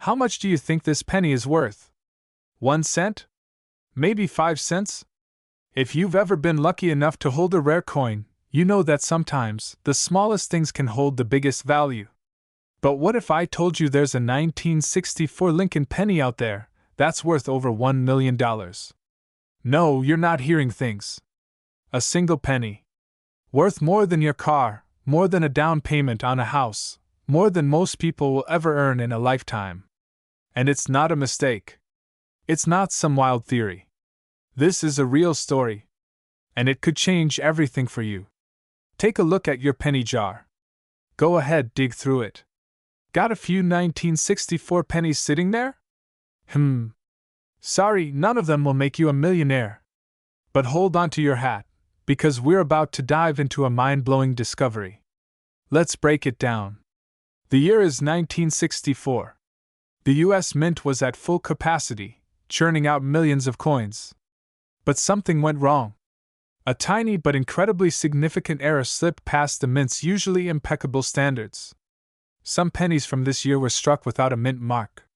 How much do you think this penny is worth? 1 cent? Maybe 5 cents? If you've ever been lucky enough to hold a rare coin, you know that sometimes the smallest things can hold the biggest value. But what if I told you there's a 1964 Lincoln penny out there that's worth over $1 million? No, you're not hearing things. A single penny. Worth more than your car, more than a down payment on a house, more than most people will ever earn in a lifetime. And it's not a mistake. It's not some wild theory. This is a real story. And it could change everything for you. Take a look at your penny jar. Go ahead, dig through it. Got a few 1964 pennies sitting there? Sorry, none of them will make you a millionaire. But hold on to your hat, because we're about to dive into a mind-blowing discovery. Let's break it down. The year is 1964. The US Mint was at full capacity, churning out millions of coins. But something went wrong. A tiny but incredibly significant error slipped past the Mint's usually impeccable standards. Some pennies from this year were struck without a mint mark.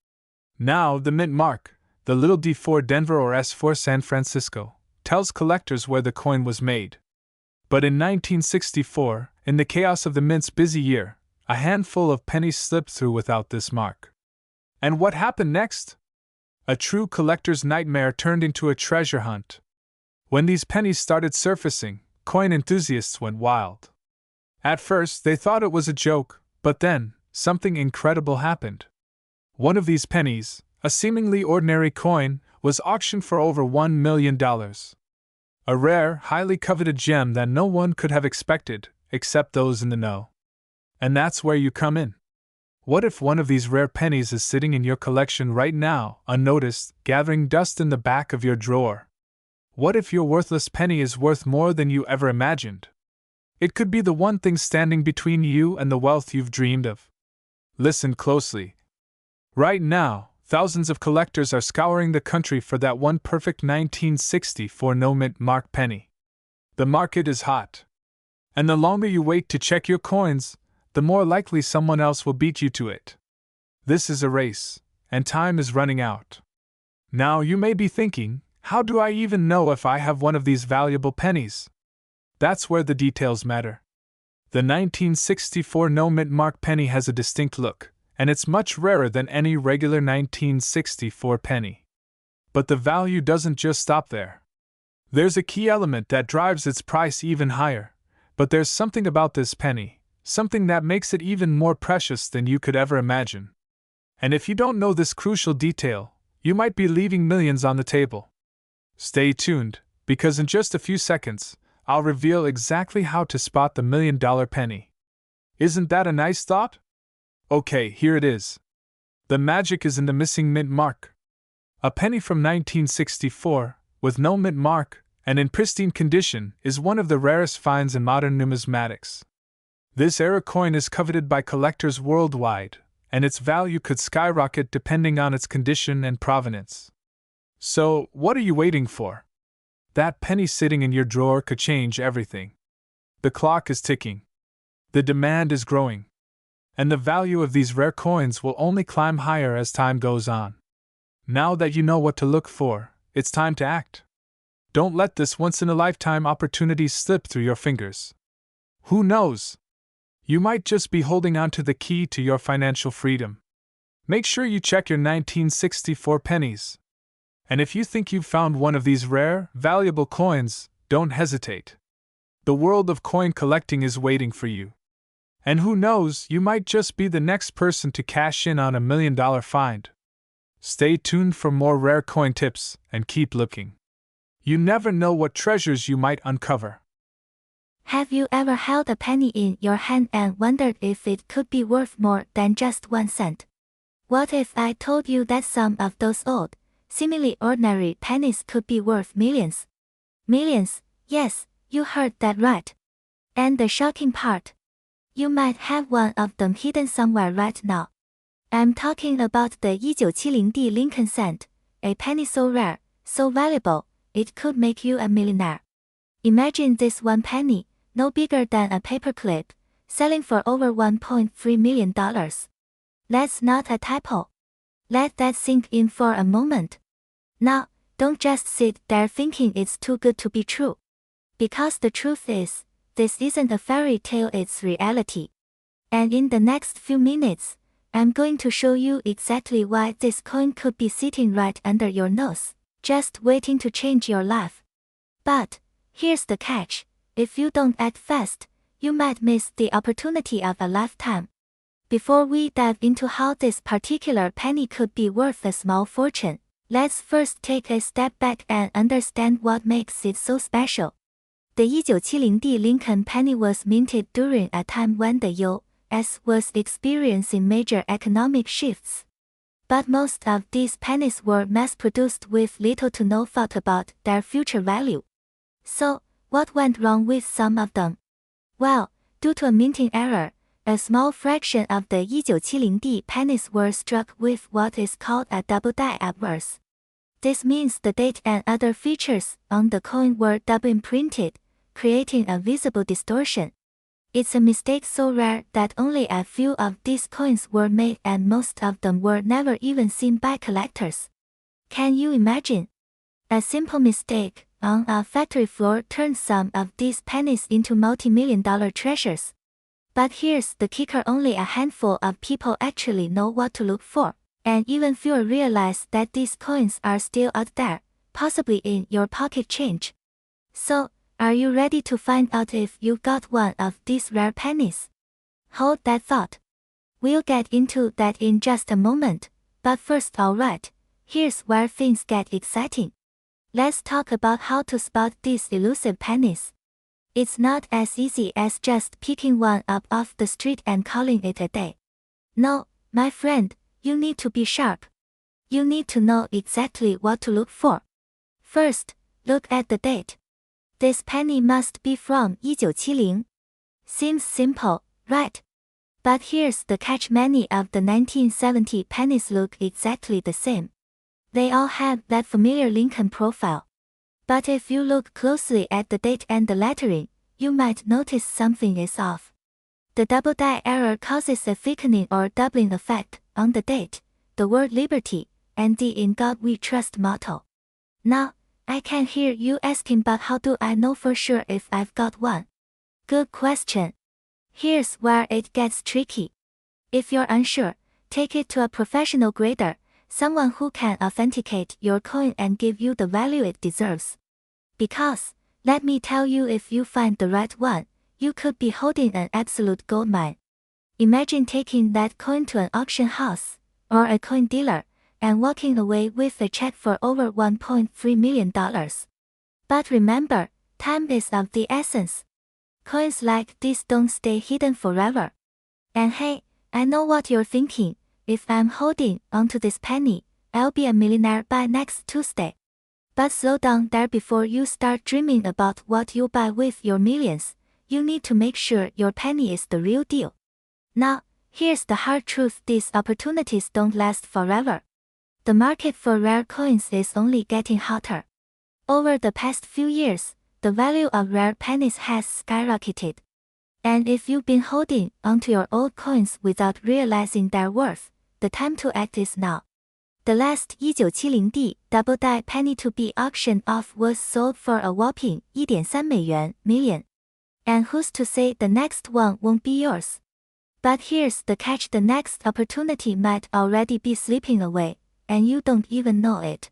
Now, the mint mark, the little D for Denver or S for San Francisco, tells collectors where the coin was made. But in 1964, in the chaos of the Mint's busy year, a handful of pennies slipped through without this mark. And what happened next? A true collector's nightmare turned into a treasure hunt. When these pennies started surfacing, coin enthusiasts went wild. At first, they thought it was a joke, but then, something incredible happened. One of these pennies, a seemingly ordinary coin, was auctioned for over $1 million. A rare, highly coveted gem that no one could have expected, except those in the know. And that's where you come in. What if one of these rare pennies is sitting in your collection right now, unnoticed, gathering dust in the back of your drawer? What if your worthless penny is worth more than you ever imagined? It could be the one thing standing between you and the wealth you've dreamed of. Listen closely. Right now, thousands of collectors are scouring the country for that one perfect 1964 no-mint mark penny. The market is hot. And the longer you wait to check your coins, the more likely someone else will beat you to it. This is a race, and time is running out. Now you may be thinking, how do I even know if I have one of these valuable pennies? That's where the details matter. The 1964 no-mint mark penny has a distinct look, and it's much rarer than any regular 1964 penny. But the value doesn't just stop there. There's a key element that drives its price even higher, but there's something about this penny, something that makes it even more precious than you could ever imagine. And if you don't know this crucial detail, you might be leaving millions on the table. Stay tuned, because in just a few seconds, I'll reveal exactly how to spot the $1 million penny. Isn't that a nice thought? Okay, here it is. The magic is in the missing mint mark. A penny from 1964, with no mint mark, and in pristine condition, is one of the rarest finds in modern numismatics. This era coin is coveted by collectors worldwide, and its value could skyrocket depending on its condition and provenance. So, what are you waiting for? That penny sitting in your drawer could change everything. The clock is ticking. The demand is growing. And the value of these rare coins will only climb higher as time goes on. Now that you know what to look for, it's time to act. Don't let this once-in-a-lifetime opportunity slip through your fingers. Who knows? You might just be holding on to the key to your financial freedom. Make sure you check your 1964 pennies. And if you think you've found one of these rare, valuable coins, don't hesitate. The world of coin collecting is waiting for you. And who knows, you might just be the next person to cash in on $1 million find. Stay tuned for more rare coin tips, and keep looking. You never know what treasures you might uncover. Have you ever held a penny in your hand and wondered if it could be worth more than just 1 cent? What if I told you that some of those old, seemingly ordinary pennies could be worth millions? Millions, yes, you heard that right. And the shocking part? You might have one of them hidden somewhere right now. I'm talking about the 1970 Lincoln cent, a penny so rare, so valuable, it could make you a millionaire. Imagine this one penny, no bigger than a paperclip, selling for over $1.3 million. That's not a typo. Let that sink in for a moment. Now, don't just sit there thinking it's too good to be true. Because the truth is, this isn't a fairy tale, it's reality. And in the next few minutes, I'm going to show you exactly why this coin could be sitting right under your nose, just waiting to change your life. But, here's the catch, if you don't act fast, you might miss the opportunity of a lifetime. Before we dive into how this particular penny could be worth a small fortune, let's first take a step back and understand what makes it so special. The 1970 Lincoln penny was minted during a time when the U.S. was experiencing major economic shifts. But most of these pennies were mass-produced with little to no thought about their future value. So, what went wrong with some of them? Well, due to a minting error, a small fraction of the 1970 pennies were struck with what is called a double-die appraisal. This means the date and other features on the coin were double-imprinted, creating a visible distortion. It's a mistake so rare that only a few of these coins were made and most of them were never even seen by collectors. Can you imagine? A simple mistake on a factory floor turned some of these pennies into multi-million-dollar treasures. But here's the kicker, only a handful of people actually know what to look for, and even fewer realize that these coins are still out there, possibly in your pocket change. So, are you ready to find out if you got one of these rare pennies? Hold that thought. We'll get into that in just a moment, but first, alright, here's where things get exciting. Let's talk about how to spot these elusive pennies. It's not as easy as just picking one up off the street and calling it a day. No, my friend, you need to be sharp. You need to know exactly what to look for. First, look at the date. This penny must be from 1970. Seems simple, right? But here's the catch, many of the 1970 pennies look exactly the same. They all have that familiar Lincoln profile. But if you look closely at the date and the lettering, you might notice something is off. The double-die error causes a thickening or doubling effect on the date, the word liberty, and the "In God We Trust" motto. Now, I can hear you asking, but how do I know for sure if I've got one? Good question. Here's where it gets tricky. If you're unsure, take it to a professional grader, someone who can authenticate your coin and give you the value it deserves. Because, let me tell you, if you find the right one, you could be holding an absolute goldmine. Imagine taking that coin to an auction house, or a coin dealer, and walking away with a check for over $1.3 million. But remember, time is of the essence. Coins like this don't stay hidden forever. And hey, I know what you're thinking, if I'm holding onto this penny, I'll be a millionaire by next Tuesday. But slow down there. Before you start dreaming about what you'll buy with your millions, you need to make sure your penny is the real deal. Now, here's the hard truth, these opportunities don't last forever. The market for rare coins is only getting hotter. Over the past few years, the value of rare pennies has skyrocketed. And if you've been holding onto your old coins without realizing their worth, the time to act is now. The last 1970 double-die penny to be auctioned off was sold for a whopping $1.3 million. And who's to say the next one won't be yours? But here's the catch, the next opportunity might already be slipping away, and you don't even know it.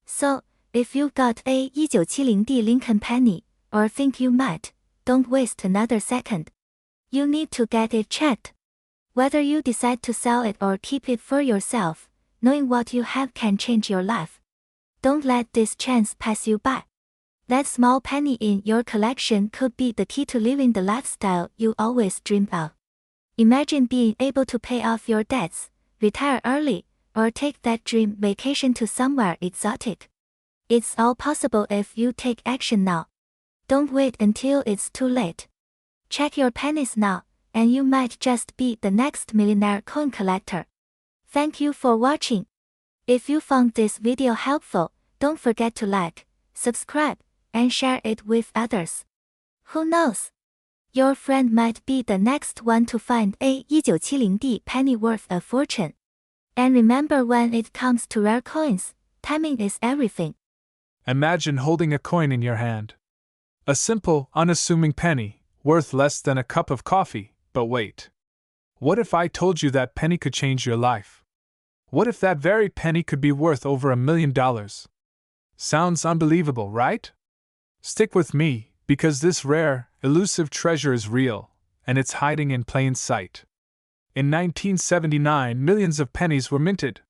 So, if you've got a 1970 Lincoln penny, or think you might, don't waste another second. You need to get it checked. Whether you decide to sell it or keep it for yourself, knowing what you have can change your life. Don't let this chance pass you by. That small penny in your collection could be the key to living the lifestyle you always dreamed of. Imagine being able to pay off your debts, retire early, or take that dream vacation to somewhere exotic. It's all possible if you take action now. Don't wait until it's too late. Check your pennies now, and you might just be the next millionaire coin collector. Thank you for watching. If you found this video helpful, don't forget to like, subscribe, and share it with others. Who knows? Your friend might be the next one to find a 1970 penny worth a fortune. And remember, when it comes to rare coins, timing is everything. Imagine holding a coin in your hand. A simple, unassuming penny, worth less than a cup of coffee, but wait. What if I told you that penny could change your life? What if that very penny could be worth over $1 million? Sounds unbelievable, right? Stick with me, because this rare, elusive treasure is real, and it's hiding in plain sight. In 1979, millions of pennies were minted.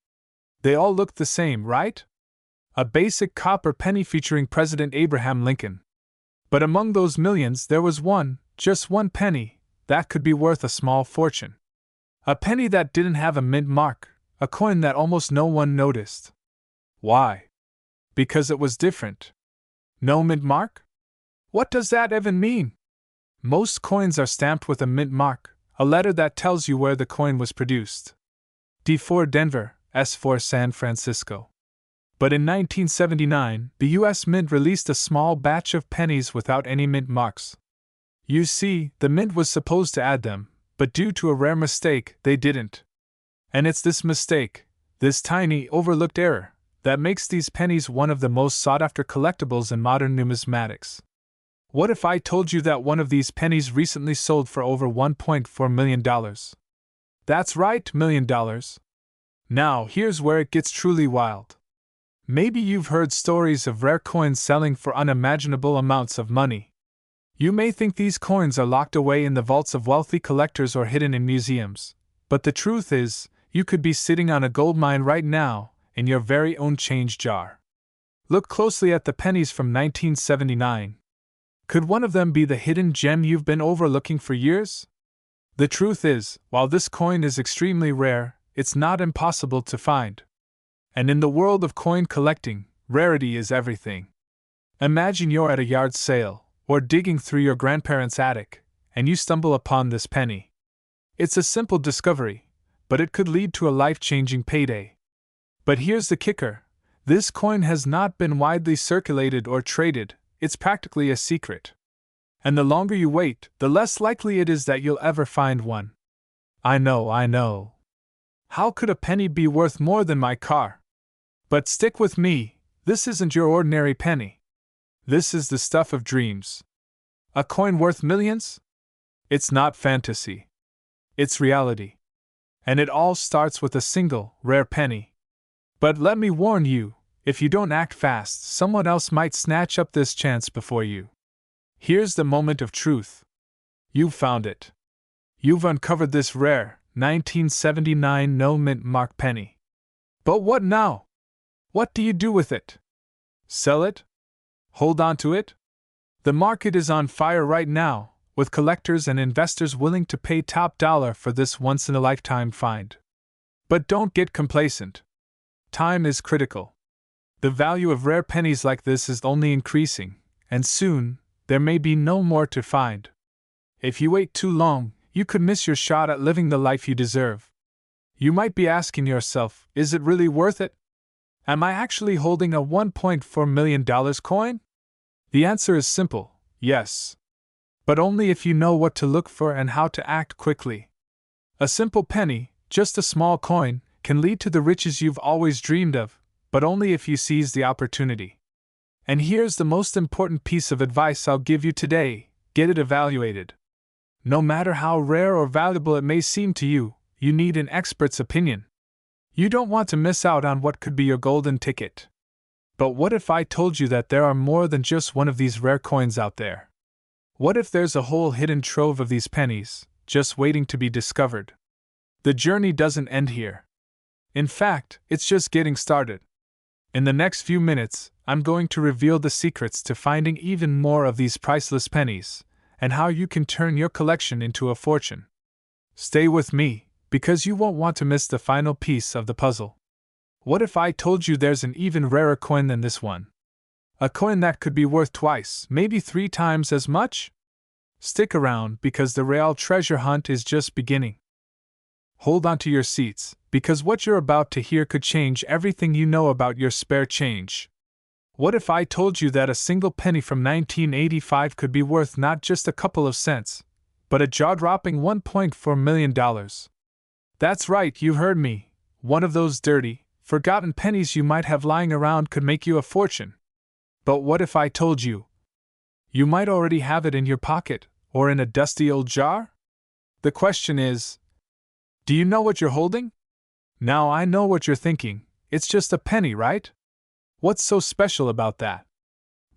They all looked the same, right? A basic copper penny featuring President Abraham Lincoln. But among those millions, there was one, just one penny, that could be worth a small fortune. A penny that didn't have a mint mark, a coin that almost no one noticed. Why? Because it was different. No mint mark? What does that even mean? Most coins are stamped with a mint mark, a letter that tells you where the coin was produced. D for Denver, S for San Francisco. But in 1979, the US Mint released a small batch of pennies without any mint marks. You see, the Mint was supposed to add them, but due to a rare mistake, they didn't. And it's this mistake, this tiny, overlooked error, that makes these pennies one of the most sought-after collectibles in modern numismatics. What if I told you that one of these pennies recently sold for over $1.4 million? That's right, $1 million. Now, here's where it gets truly wild. Maybe you've heard stories of rare coins selling for unimaginable amounts of money. You may think these coins are locked away in the vaults of wealthy collectors or hidden in museums, but the truth is, you could be sitting on a gold mine right now, in your very own change jar. Look closely at the pennies from 1979. Could one of them be the hidden gem you've been overlooking for years? The truth is, while this coin is extremely rare, it's not impossible to find. And in the world of coin collecting, rarity is everything. Imagine you're at a yard sale, or digging through your grandparents' attic, and you stumble upon this penny. It's a simple discovery, but it could lead to a life-changing payday. But here's the kicker: this coin has not been widely circulated or traded, it's practically a secret. And the longer you wait, the less likely it is that you'll ever find one. I know. How could a penny be worth more than my car? But stick with me, this isn't your ordinary penny. This is the stuff of dreams. A coin worth millions? It's not fantasy. It's reality. And it all starts with a single, rare penny. But let me warn you, if you don't act fast, someone else might snatch up this chance before you. Here's the moment of truth. You've found it. You've uncovered this rare, 1979 no mint mark penny. But what now? What do you do with it? Sell it? Hold on to it? The market is on fire right now, with collectors and investors willing to pay top dollar for this once-in-a-lifetime find. But don't get complacent. Time is critical. The value of rare pennies like this is only increasing, and soon, there may be no more to find. If you wait too long, you could miss your shot at living the life you deserve. You might be asking yourself, is it really worth it? Am I actually holding a $1.4 million coin? The answer is simple, yes. But only if you know what to look for and how to act quickly. A simple penny, just a small coin, can lead to the riches you've always dreamed of, but only if you seize the opportunity. And here's the most important piece of advice I'll give you today: get it evaluated. No matter how rare or valuable it may seem to you, you need an expert's opinion. You don't want to miss out on what could be your golden ticket. But what if I told you that there are more than just one of these rare coins out there? What if there's a whole hidden trove of these pennies, just waiting to be discovered? The journey doesn't end here. In fact, it's just getting started. In the next few minutes, I'm going to reveal the secrets to finding even more of these priceless pennies, and how you can turn your collection into a fortune. Stay with me, because you won't want to miss the final piece of the puzzle. What if I told you there's an even rarer coin than this one? A coin that could be worth twice, maybe 3 times as much? Stick around, because the real treasure hunt is just beginning. Hold on to your seats, because what you're about to hear could change everything you know about your spare change. What if I told you that a single penny from 1985 could be worth not just a couple of cents, but a jaw-dropping $1.4 million? That's right, you heard me. one of those dirty, forgotten pennies you might have lying around could make you a fortune. But what if I told you? You might already have it in your pocket, or in a dusty old jar? The question is, do you know what you're holding? Now I know what you're thinking, it's just a penny, right? What's so special about that?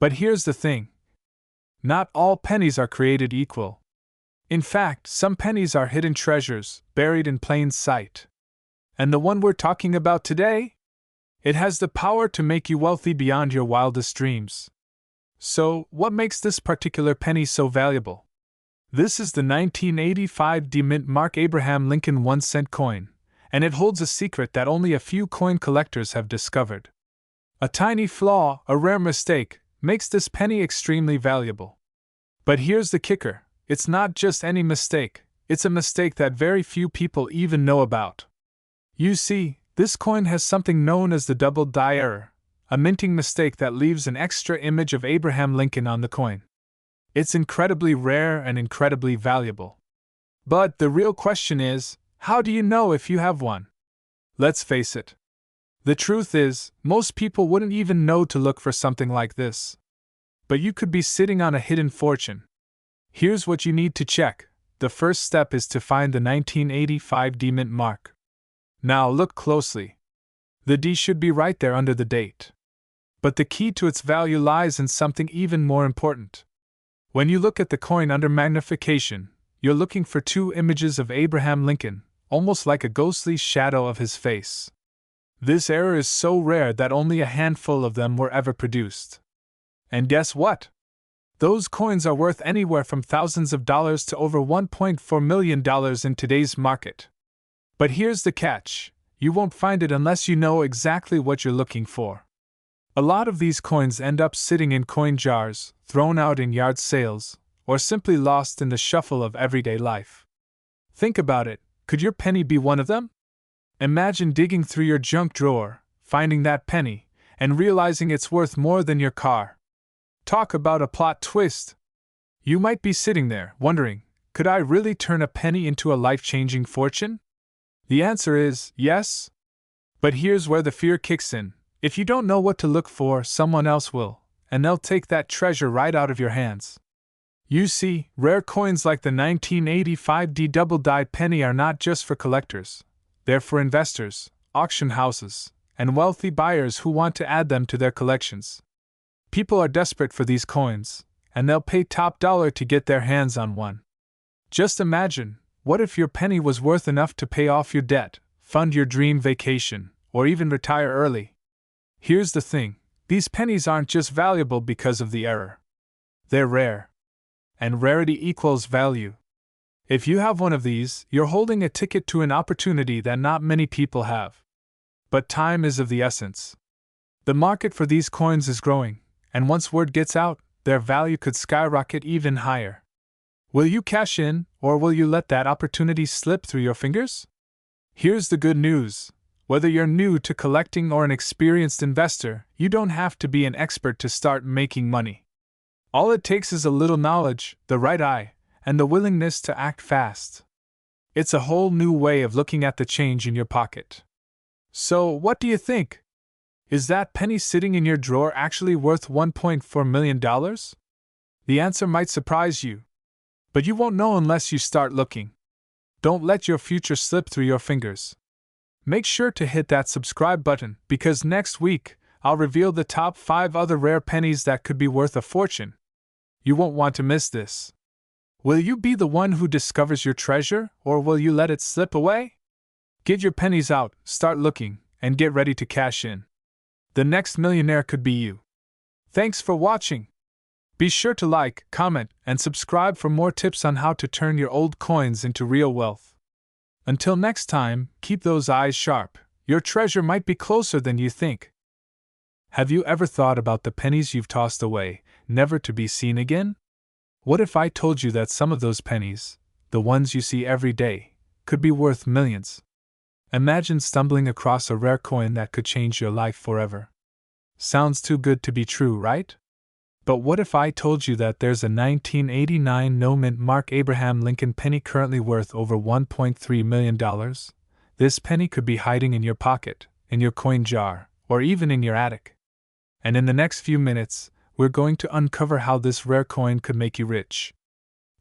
But here's the thing. Not all pennies are created equal. In fact, some pennies are hidden treasures, buried in plain sight. And the one we're talking about today? It has the power to make you wealthy beyond your wildest dreams. So, what makes this particular penny so valuable? This is the 1985 D-Mint Mark Abraham Lincoln 1-cent coin, and it holds a secret that only a few coin collectors have discovered. A tiny flaw, a rare mistake, makes this penny extremely valuable. But here's the kicker, it's not just any mistake, it's a mistake that very few people even know about. You see, this coin has something known as the double die error, a minting mistake that leaves an extra image of Abraham Lincoln on the coin. It's incredibly rare and incredibly valuable. But the real question is, how do you know if you have one? Let's face it. The truth is, most people wouldn't even know to look for something like this. But you could be sitting on a hidden fortune. Here's what you need to check. The first step is to find the 1985 D-Mint mark. Now look closely. The D should be right there under the date. But the key to its value lies in something even more important. When you look at the coin under magnification, you're looking for two images of Abraham Lincoln, almost like a ghostly shadow of his face. This error is so rare that only a handful of them were ever produced. And guess what? Those coins are worth anywhere from thousands of dollars to over $1.4 million in today's market. But here's the catch, you won't find it unless you know exactly what you're looking for. A lot of these coins end up sitting in coin jars, thrown out in yard sales, or simply lost in the shuffle of everyday life. Think about it, could your penny be one of them? Imagine digging through your junk drawer, finding that penny, and realizing it's worth more than your car. Talk about a plot twist! You might be sitting there, wondering, could I really turn a penny into a life-changing fortune? The answer is yes. But here's where the fear kicks in. If you don't know what to look for, someone else will, and they'll take that treasure right out of your hands. You see, rare coins like the 1985 D double-die penny are not just for collectors. They're for investors, auction houses, and wealthy buyers who want to add them to their collections. People are desperate for these coins, and they'll pay top dollar to get their hands on one. Just imagine, what if your penny was worth enough to pay off your debt, fund your dream vacation, or even retire early? Here's the thing, these pennies aren't just valuable because of the error. They're rare. And rarity equals value. If you have one of these, you're holding a ticket to an opportunity that not many people have. But time is of the essence. The market for these coins is growing, and once word gets out, their value could skyrocket even higher. Will you cash in, or will you let that opportunity slip through your fingers? Here's the good news. Whether you're new to collecting or an experienced investor, you don't have to be an expert to start making money. All it takes is a little knowledge, the right eye, and the willingness to act fast. It's a whole new way of looking at the change in your pocket. So, what do you think? Is that penny sitting in your drawer actually worth $1.4 million? The answer might surprise you. But you won't know unless you start looking. Don't let your future slip through your fingers. Make sure to hit that subscribe button, because next week, I'll reveal the top 5 other rare pennies that could be worth a fortune. You won't want to miss this. Will you be the one who discovers your treasure, or will you let it slip away? Get your pennies out, start looking, and get ready to cash in. The next millionaire could be you. Thanks for watching. Be sure to like, comment, and subscribe for more tips on how to turn your old coins into real wealth. Until next time, keep those eyes sharp. Your treasure might be closer than you think. Have you ever thought about the pennies you've tossed away, never to be seen again? What if I told you that some of those pennies, the ones you see every day, could be worth millions? Imagine stumbling across a rare coin that could change your life forever. Sounds too good to be true, right? But what if I told you that there's a 1989 no-mint Mark Abraham Lincoln penny currently worth over $1.3 million? This penny could be hiding in your pocket, in your coin jar, or even in your attic. And in the next few minutes, we're going to uncover how this rare coin could make you rich.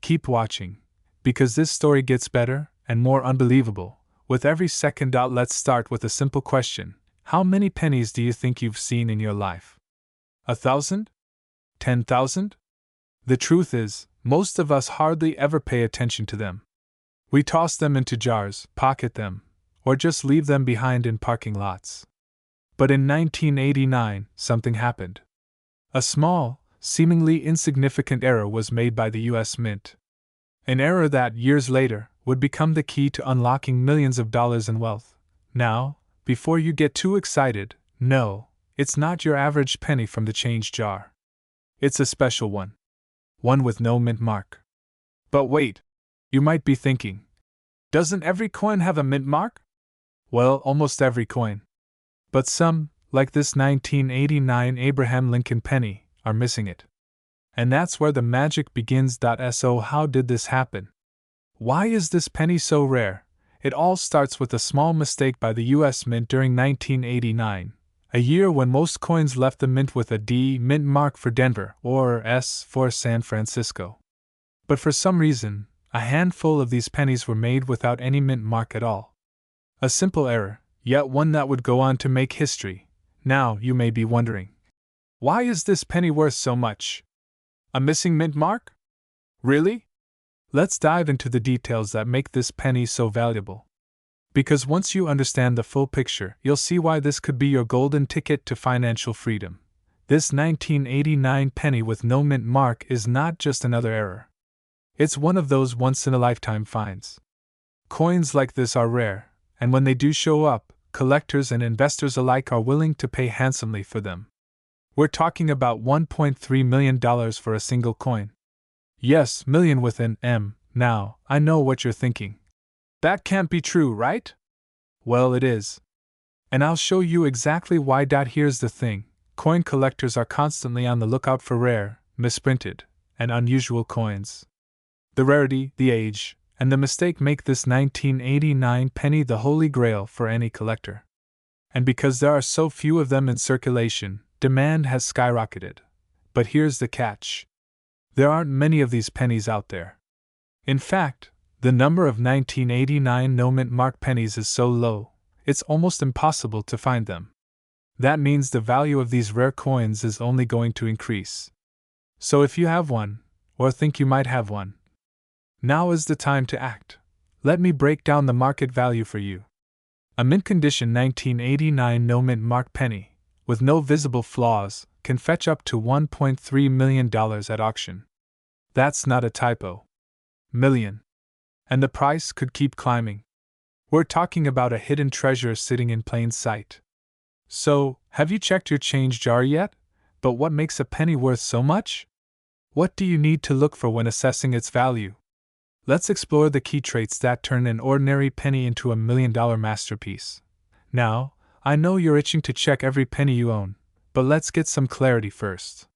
Keep watching, because this story gets better and more unbelievable with every second. Let's start with a simple question. How many pennies do you think you've seen in your life? 1,000? 10,000? The truth is, most of us hardly ever pay attention to them. We toss them into jars, pocket them, or just leave them behind in parking lots. But in 1989, something happened. A small, seemingly insignificant error was made by the US Mint. An error that, years later, would become the key to unlocking millions of dollars in wealth. Now, before you get too excited, no, it's not your average penny from the change jar. It's a special one. One with no mint mark. But wait, you might be thinking, doesn't every coin have a mint mark? Well, almost every coin. But some, like this 1989 Abraham Lincoln penny, are missing it. And that's where the magic begins. So how did this happen? Why is this penny so rare? It all starts with a small mistake by the US Mint during 1989, a year when most coins left the mint with a D mint mark for Denver or S for San Francisco. But for some reason, a handful of these pennies were made without any mint mark at all. A simple error, yet one that would go on to make history. Now you may be wondering, why is this penny worth so much? A missing mint mark? Really? Let's dive into the details that make this penny so valuable. Because once you understand the full picture, you'll see why this could be your golden ticket to financial freedom. This 1989 penny with no mint mark is not just another error. It's one of those once-in-a-lifetime finds. Coins like this are rare, and when they do show up, collectors and investors alike are willing to pay handsomely for them. We're talking about $1.3 million for a single coin. Yes, million with an M. Now, I know what you're thinking. That can't be true, right? Well, it is. And I'll show you exactly why. Here's the thing. Coin collectors are constantly on the lookout for rare, misprinted, and unusual coins. The rarity, the age, and the mistake make this 1989 penny the holy grail for any collector. And because there are so few of them in circulation, demand has skyrocketed. But here's the catch. There aren't many of these pennies out there. In fact, the number of 1989 no mint mark pennies is so low, it's almost impossible to find them. That means the value of these rare coins is only going to increase. So if you have one, or think you might have one, now is the time to act. Let me break down the market value for you. A mint condition 1989 no mint mark penny, with no visible flaws, can fetch up to $1.3 million at auction. That's not a typo. Million. And the price could keep climbing. We're talking about a hidden treasure sitting in plain sight. So, have you checked your change jar yet? But what makes a penny worth so much? What do you need to look for when assessing its value? Let's explore the key traits that turn an ordinary penny into a $1 million masterpiece. Now, I know you're itching to check every penny you own, but let's get some clarity first.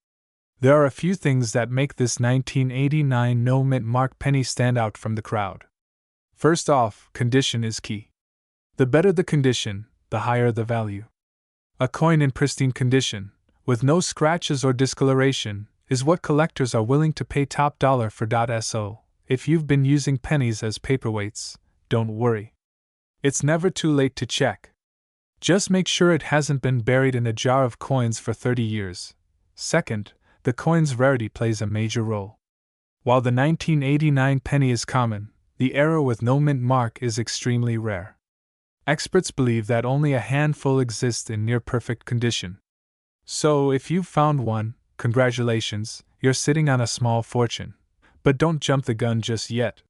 There are a few things that make this 1989 no mint mark penny stand out from the crowd. First off, condition is key. The better the condition, the higher the value. A coin in pristine condition, with no scratches or discoloration, is what collectors are willing to pay top dollar for. So, if you've been using pennies as paperweights, don't worry. It's never too late to check. Just make sure it hasn't been buried in a jar of coins for 30 years. Second, the coin's rarity plays a major role. While the 1989 penny is common, the error with no mint mark is extremely rare. Experts believe that only a handful exist in near-perfect condition. So if you've found one, congratulations, you're sitting on a small fortune. But don't jump the gun just yet.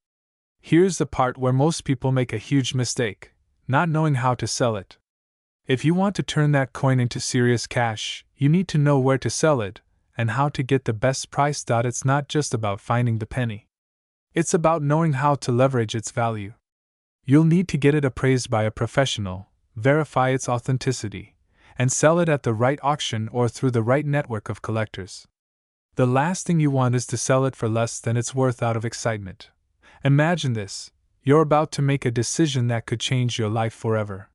Here's the part where most people make a huge mistake, not knowing how to sell it. If you want to turn that coin into serious cash, you need to know where to sell it, and how to get the best price. It's not just about finding the penny. It's about knowing how to leverage its value. You'll need to get it appraised by a professional, verify its authenticity, and sell it at the right auction or through the right network of collectors. The last thing you want is to sell it for less than it's worth out of excitement. Imagine this: You're about to make a decision that could change your life forever.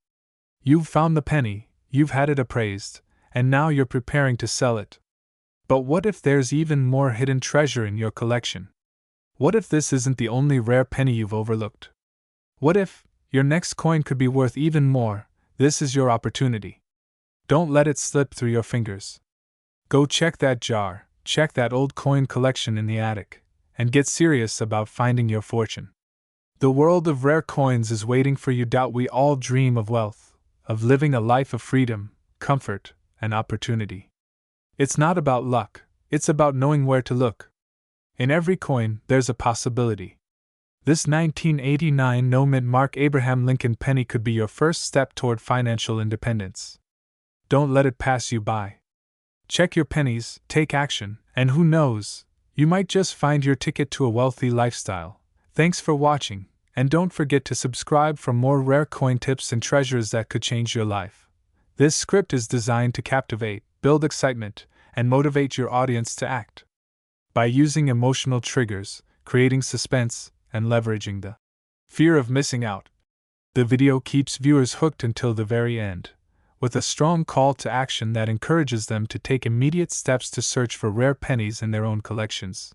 You've found the penny, you've had it appraised, and now you're preparing to sell it. But what if there's even more hidden treasure in your collection? What if this isn't the only rare penny you've overlooked? What if your next coin could be worth even more? This is your opportunity. Don't let it slip through your fingers. Go check that jar, check that old coin collection in the attic, and get serious about finding your fortune. The world of rare coins is waiting for you. We all dream of wealth, of living a life of freedom, comfort, and opportunity. It's not about luck, it's about knowing where to look. In every coin, there's a possibility. This 1989 no-mint Mark Abraham Lincoln penny could be your first step toward financial independence. Don't let it pass you by. Check your pennies, take action, and who knows, you might just find your ticket to a wealthy lifestyle. Thanks for watching, and don't forget to subscribe for more rare coin tips and treasures that could change your life. This script is designed to captivate, build excitement, and motivate your audience to act. By using emotional triggers, creating suspense, and leveraging the fear of missing out, the video keeps viewers hooked until the very end, with a strong call to action that encourages them to take immediate steps to search for rare pennies in their own collections.